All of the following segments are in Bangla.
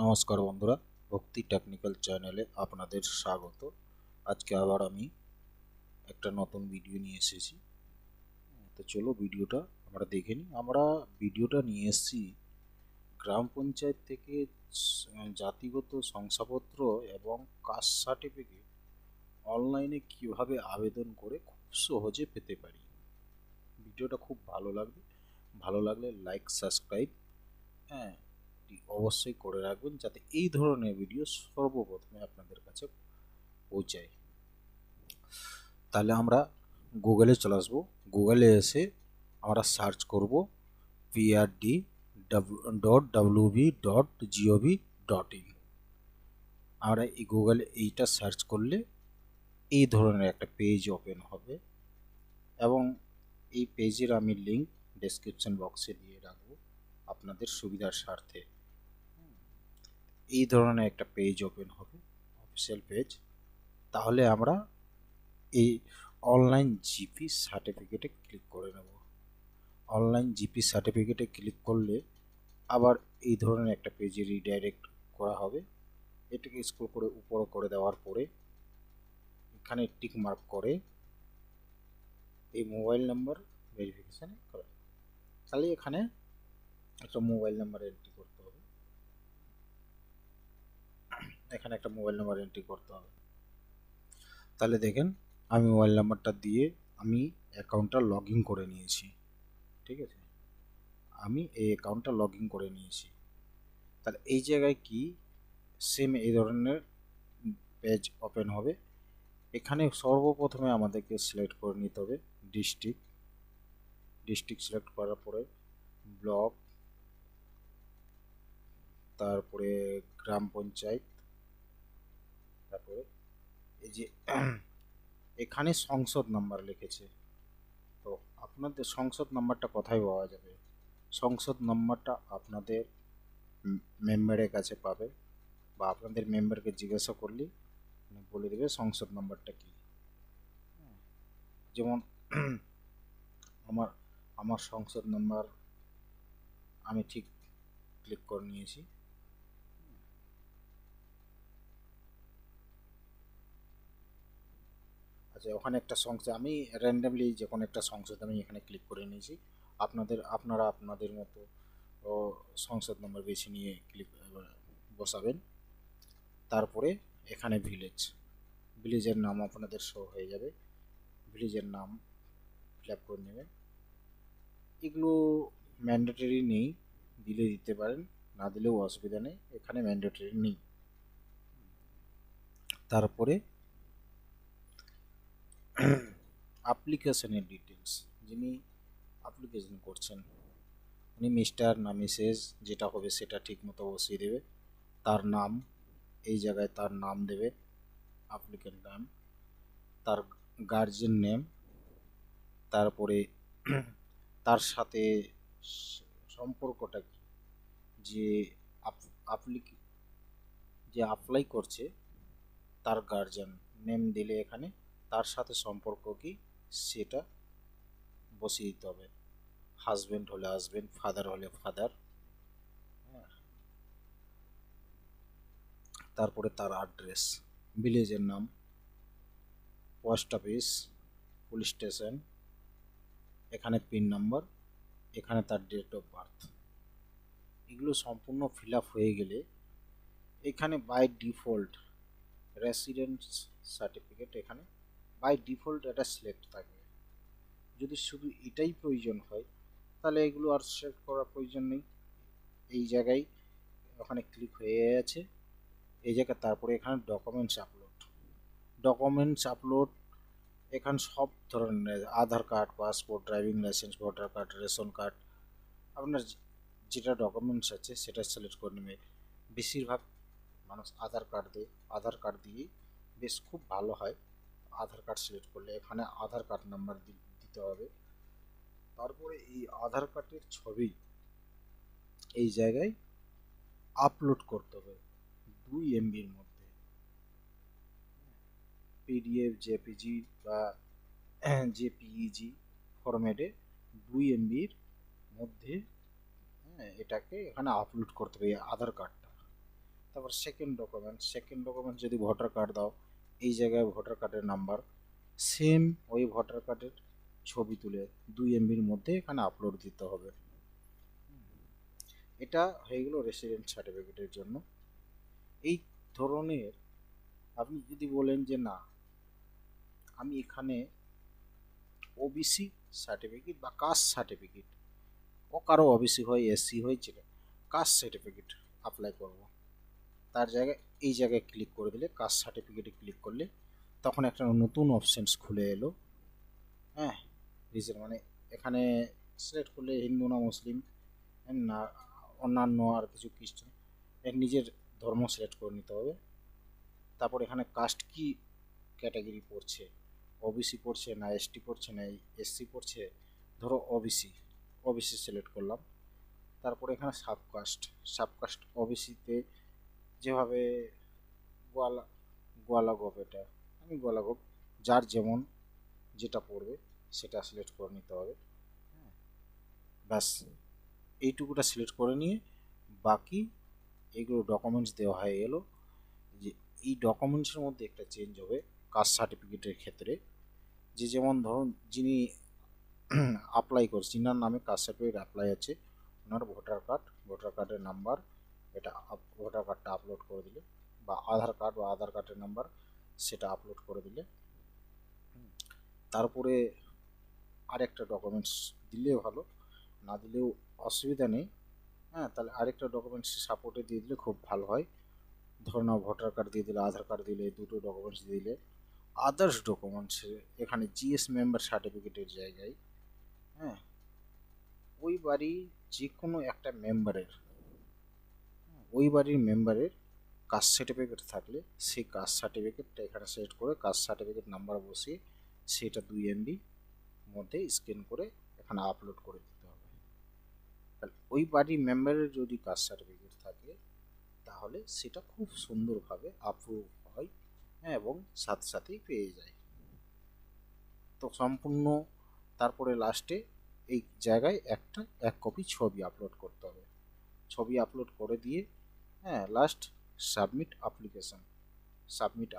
নমস্কার বন্ধুরা, ভক্তি টেকনিক্যাল চ্যানেলে আপনাদের স্বাগত। আজকে আবার আমি একটা নতুন ভিডিও নিয়ে এসেছি। তো চলো ভিডিওটা আমরা দেখে নিই। আমরা ভিডিওটা নিয়ে এসেছি গ্রাম পঞ্চায়েত থেকে জাতিগত শংসাপত্র এবং কাস্ট সার্টিফিকেট অনলাইনে কিভাবে আবেদন করে খুব সহজে পেতে পারি। ভিডিওটা খুব ভালো লাগলে লাইক সাবস্ক্রাইব হ্যাঁ অবশ্যই করে রাখবেন, যাতে এই ধরনের ভিডিও সর্বপ্রথমে আপনাদের কাছে পৌঁছায়। তাহলে আমরা গুগলে চলে আসবো। গুগলে এসে আমরা সার্চ করব prd.wb.gov.in। আমরা এই গুগলে এইটা সার্চ করলে এই ধরনের একটা পেজ ওপেন হবে, এবং এই পেজের আমি লিঙ্ক ডেসক্রিপশন বক্সে দিয়ে রাখবো আপনাদের সুবিধার স্বার্থে। এই ধরনের একটা পেজ ওপেন হবে, অফিসিয়াল পেজ। তাহলে আমরা এই অনলাইন জিপি সার্টিফিকেটে ক্লিক করে নেব। অনলাইন জিপি সার্টিফিকেটে ক্লিক করলে আবার এই ধরনের একটা পেজে রিডাইরেক্ট করা হবে। এটাকে স্ক্রল করে উপরে করে দেওয়ার পরে এখানে টিক মার্ক করে এই মোবাইল নাম্বার ভেরিফিকেশান করা। তাহলে এখানে একটা মোবাইল নাম্বার এন্ট্রি করতে হবে। তাহলে দেখেন আমি মোবাইল নাম্বারটা দিয়ে আমি অ্যাকাউন্টটা লগ ইন করে নিয়েছি। ঠিক আছে, আমি এই অ্যাকাউন্টটা লগ ইন করে নিয়েছি। তাহলে এই জায়গায় কি সেম এই ধরনের পেজ ওপেন হবে। এখানে সর্বপ্রথমে আমাদেরকে সিলেক্ট করে নিতে হবে ডিস্ট্রিক্ট সিলেক্ট করার পরে ব্লক, তারপরে গ্রাম পঞ্চায়েত, তারপরে এই যে এখানে সংসদ নাম্বার লিখেছে। তো আপনাদের সংসদ নাম্বারটা কোথায় পাওয়া যাবে? সংসদ নাম্বারটা আপনাদের মেম্বারের কাছে পাবে, বা আপনাদের মেম্বারকে জিজ্ঞাসা করলে বলে দেবে সংসদ নাম্বারটা কি। যেমন আমার আমার সংসদ নাম্বার আমি ঠিক ক্লিক করে নিয়েছি। আচ্ছা, ওখানে একটা সংসদ আমি র্যান্ডামলি যে কোনো একটা সংসদ আমি এখানে ক্লিক করে নিয়েছি। আপনারা আপনাদের মতো সংসদ নাম্বার বেছে নিয়ে ক্লিক বসাবেন। তারপরে এখানে ভিলেজের নাম আপনাদের শো হয়ে যাবে, ভিলেজের নাম ফিল আপ করে নেবেন। এগুলো ম্যান্ডেটরি নেই, দিলে দিতে পারেন, না দিলেও অসুবিধা নেই, এখানে ম্যান্ডেটরি নেই। তারপরে অ্যাপ্লিকেশনের ডিটেলস, যিনি অ্যাপ্লিকেশন করছেন উনি মিস্টার না মিসেস যেটা হবে সেটা ঠিক মতো বসিয়ে দেবে। তার নাম, এই জায়গায় তার নাম দেবে, অ্যাপ্লিকেন্ট নাম, তার গার্জিয়ান নেম, তারপরে তার সাথে সম্পর্কটা কি, যে অ্যাপ্লাই করছে তার গার্জিয়ান নেম দিলে এখানে তার সাথে সম্পর্ক কি সেটা বসিয়ে দিতে হবে। হাজব্যান্ড হলে হাজব্যান্ড, ফাদার হলে ফাদার। তারপরে তার অ্যাড্রেস, ভিলেজের নাম, পোস্ট অফিস, পুলিশ স্টেশন, এখানে পিন নাম্বার, এখানে তার ডেট অফ বার্থ। এগুলো সম্পূর্ণ ফিল আপ হয়ে গেলে এখানে বাই ডিফল্ট রেসিডেন্স সার্টিফিকেট, এখানে বাই ডিফল্ট এটা সিলেক্ট থাকবে। যদি শুধু এটাই প্রয়োজন হয় তাহলে এগুলো আর সিলেক্ট করার প্রয়োজন নেই। এই জায়গায় ওখানে ক্লিক হয়ে আছে এই জায়গায়। তারপরে এখানে ডকুমেন্টস আপলোড এখানে সব ধরনের Aadhaar card, passport, driving licence, voter card, ration card, আপনার যেটা ডকুমেন্টস আছে সেটা সিলেক্ট করে নেবে। বেশিরভাগ মানুষ আধার কার্ড দিয়ে বেশ খুব ভালো হয়। আধার কার্ড সিলেক্ট করলে এখানে আধার কার্ড নাম্বার দিতে হবে। তারপরে এই আধার কার্ডের ছবি এই জায়গায় আপলোড করতে হবে 2 MBর মধ্যে, পিডিএফ, জেপিজি বা জেপিইজি ফরম্যাটে 2 MBর মধ্যে এটাকে এখানে আপলোড করতে হবে আধার কার্ডটা। তারপর সেকেন্ড ডকুমেন্ট যদি ভোটার কার্ড দাও, এই জায়গায় ভোটার কার্ডের নাম্বার, সেম ওই ভোটার কার্ডের ছবি তুলে 2 MBর মধ্যে এখানে আপলোড দিতে হবে। এটা হয়ে গেল রেসিডেন্ট সার্টিফিকেটের জন্য। এই ধরনের আপনি যদি বলেন যে না আমি এখানে ওবিসি সার্টিফিকেট বা কাস্ট সার্টিফিকেট, ও কারো ওবিসি হয়, এসসি হয়, যেটা কাস্ট সার্টিফিকেট অ্যাপ্লাই করব, তার জায়গায় এই জায়গায় ক্লিক করে দিলে, কাস্ট সার্টিফিকেটে ক্লিক করলে তখন একটা নতুন অপশানস খুলে এলো। হ্যাঁ, রিজন মানে এখানে সিলেক্ট করলে হিন্দু না মুসলিম না অন্যান্য আর কিছু খ্রিস্টান, এর নিজের ধর্ম সিলেক্ট করে নিতে হবে। তারপর এখানে কাস্ট কি ক্যাটাগরি পড়ছে, ওবিসি পড়ছে না এসটি পড়ছে না এসসি পড়ছে, ধরো ওবিসি সিলেক্ট করলাম। তারপরে এখানে সাবকাস্ট ওবিসিতে যেভাবে গোয়ালাগোপ, এটা আমি গোয়ালাগোপ, যার যেমন যেটা পড়বে সেটা সিলেক্ট করে নিতে হবে। হ্যাঁ, ব্যাস এইটুকুটা সিলেক্ট করে নিয়ে বাকি এইগুলো ডকুমেন্টস দেওয়া হয়ে এলো। যে এই ডকুমেন্টসের মধ্যে একটা চেঞ্জ হবে কাস্ট সার্টিফিকেটের ক্ষেত্রে, যে যেমন ধরুন যিনি অ্যাপ্লাই করছে, যিনার নামে কাস্ট সার্টিফিকেট অ্যাপ্লাই আছে, ওনার ভোটার কার্ডের নাম্বার, এটা ভোটার কার্ডটা আপলোড করে দিলে, বা আধার কার্ডের নাম্বার সেটা আপলোড করে দিলে, তারপরে আরেকটা ডকুমেন্টস দিলে ভালো, না দিলেও অসুবিধা নেই। হ্যাঁ, তাহলে আরেকটা ডকুমেন্টস সাপোর্টে দিয়ে দিলে খুব ভালো হয়। ধরো না ভোটার কার্ড দিয়ে দিলে, আধার কার্ড দিলে, দুটো ডকুমেন্টস দিলে, আদার্স ডকুমেন্টস এখানে জিএস মেম্বার সার্টিফিকেটের জায়গায়, হ্যাঁ, ওই বাড়ির যে কোনো একটা মেম্বারের কাস্ট সার্টিফিকেট থাকলে সেই কাস্ট সার্টিফিকেটটা এখানে সিলেক্ট করে কাস্ট সার্টিফিকেট নাম্বার বসিয়ে সেটা 2 MB মধ্যে স্ক্যান করে এখানে আপলোড করে দিতে হবে। তাহলে ওই বাড়ির মেম্বারের যদি কাস্ট সার্টিফিকেট থাকে তাহলে সেটা খুব সুন্দরভাবে অ্যাপ্রুভ হয়, হ্যাঁ, এবং সাথেই পেয়ে যায়। তো সম্পূর্ণ তারপরে লাস্টে এই জায়গায় এক কপি ছবি আপলোড করতে হবে। ছবি আপলোড করে দিয়ে, হ্যাঁ, লাস্ট সাবমিট অ্যাপ্লিকেশন সাবমিট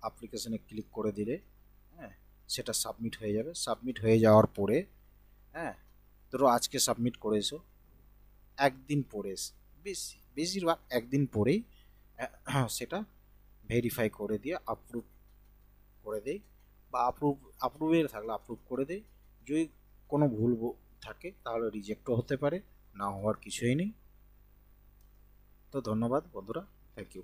অ্যাপ্লিকেশনে ক্লিক করে দিলে, হ্যাঁ, সেটা সাবমিট হয়ে যাবে। সাবমিট হয়ে যাওয়ার পরে, হ্যাঁ, ধরো আজকে সাবমিট করেছো, একদিন পরে, বেশিরভাগ একদিন পরেই সেটা ভেরিফাই করে দিয়ে অ্যাপ্রুভ করে দেয়, বা অ্যাপ্রুভের থাকলে অ্যাপ্রুভ করে দেয়। যদি কোনো ভুল থাকে তাহলে রিজেক্টও হতে পারে, না হওয়ার কিছুই নেই। তো ধন্যবাদ বন্ধুরা, থ্যাংক ইউ।